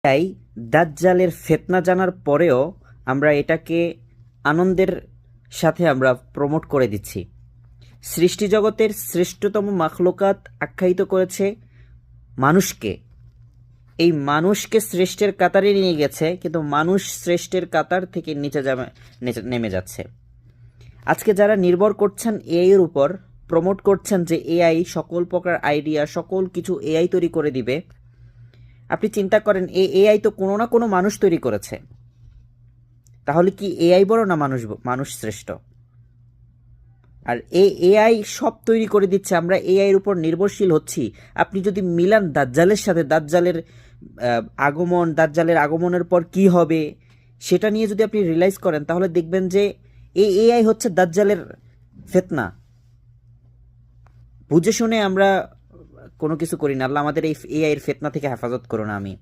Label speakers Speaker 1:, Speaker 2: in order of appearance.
Speaker 1: তাই দাজ্জালের ফিতনা জানার পরেও আমরা এটাকে আনন্দের সাথে আমরা প্রমোট করে দিচ্ছি। সৃষ্টি জগতের শ্রেষ্ঠতম মাখলুকাত আখ্যায়িত করেছে মানুষকে। এই মানুষকে শ্রেষ্ঠের কাতারে নিয়ে গেছে, কিন্তু মানুষ শ্রেষ্ঠের কাতার থেকে নেমে যাচ্ছে। আজকে যারা নির্ভর করছেন এআই এর উপর, প্রমোট করছেন যে এআই সকল প্রকার আইডিয়া সকল কিছু এআই তৈরি করে দিবে, আপনি চিন্তা করেন এই এআই তো কোনো না কোনো মানুষ তৈরি করেছে। তাহলে কি এআই বড় না মানুষ শ্রেষ্ঠ? আর এই এআই সব তৈরি করে দিচ্ছে, আমরা এআই এর উপর নির্ভরশীল হচ্ছি। আপনি যদি মিলান দাজ্জালের সাথে, দাজ্জালের আগমনের পর কি হবে সেটা নিয়ে যদি আপনি রিয়েলাইজ করেন, তাহলে দেখবেন যে এই এআই হচ্ছে দাজ্জালের ফিতনা। বুঝে শুনে আমরা কোনো কিছু করি না। আল্লাহ আমাদের এই এআই এর ফিতনা থেকে হেফাজত করুন। আমি